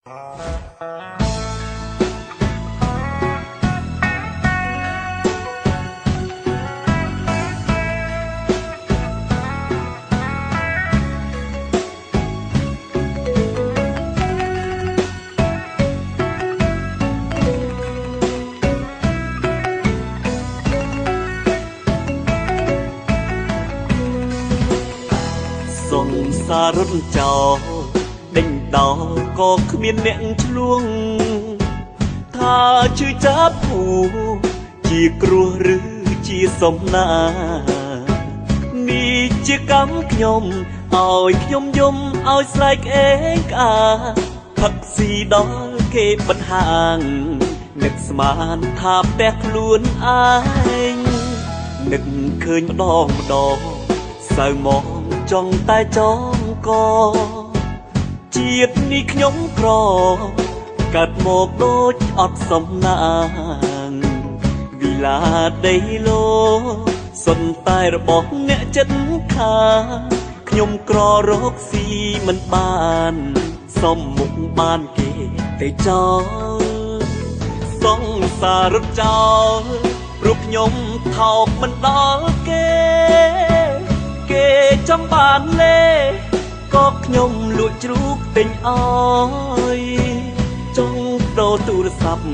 សារត់ចោលដេញដោក៏គ្មានអ្នកឆ្លួងថាជឿចាប់គូជាគ្រោះឬជាសំណានេះជាកម្មខ្ញុំឲ្យខ្ញុំយំឲ្យស្រែកអេងក្អាផឹកស៊ីដល់គេបិទហាងនឹកស្មានថាផ្ទះខ្លួនឯងនឹកឃើញម្ដងសៅមកចង់តែចង់កជាតិនេះខ្ញុំក្រកាត់មកដូចអត់សំណាងវិឡាដីលោសុនតែរបស់អ្នកចិត្តខាខ្ញុំក្ររកស៊ីមិនបានសំមុខបានគេទៅចោលសង្សាររត់ចោលរូបខ្ញុំថោកមិនដល់គេចង់បានលេក៏ខ្ញុំលួចជ្រូកទិញអើយចង់ដូរទូរស័ព្ទ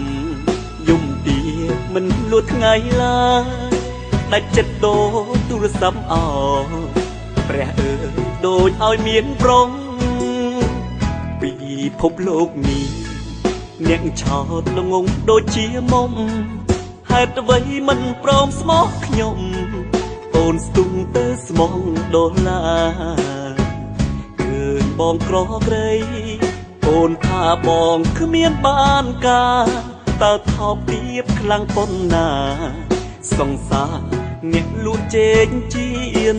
យំទីមិនលួចថ្ងៃឡើយដាច់ចិត្តដូរទូរស័ព្ទអើព្រះអើយដូចឲ្យមានប្រងពីភពលោកនេះអ្នកឆោតល្ងងដូចជាមុំហេតុអ្វីមិនព្រមស្មោះខ្ញុំអូនស្ទុំទៅស្មងដុល្លារគឺបងក្រក្រៃអូនថាបងគ្មានបានការតើថោកទៀបខ្លាំងប៉ុណ្ណាសង្សារអ្នកលួចជែកជៀន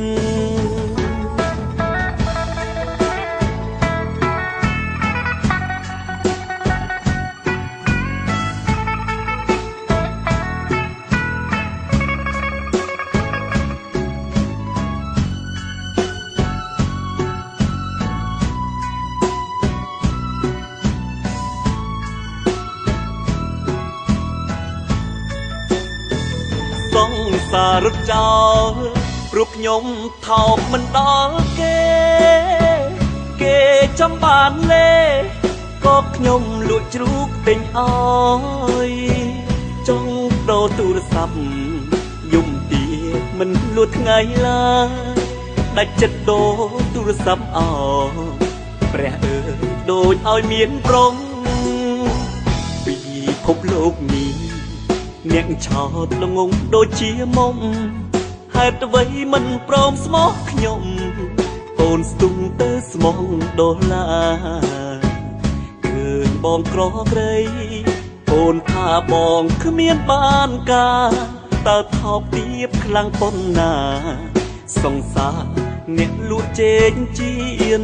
សង្សាររត់ចោលព្រោះខ្ញុំថោកមិនដល់គេចង់បានលេក៏ខ្ញុំលួចជ្រូកទិញអើយចង់ដូរទូរស័ព្ទយំទីមិនលួចថ្ងៃឡើយដាច់ចិត្តដូរទូរស័ព្ទអើព្រះអើយដូចឲ្យមានប្រងពីភពលោកនេះអ្នកឆោតល្ងងដូចជាមុំហេតុអ្វីមិនព្រមស្មោះខ្ញុំអូនស្ទុំទៅស្មងដុល្លារគឺបងក្រក្រៃអូនថាបងគ្មានបានការតើថោកទៀបខ្លាំងប៉ុណ្ណាសង្សារអ្នកលួចជែកជៀន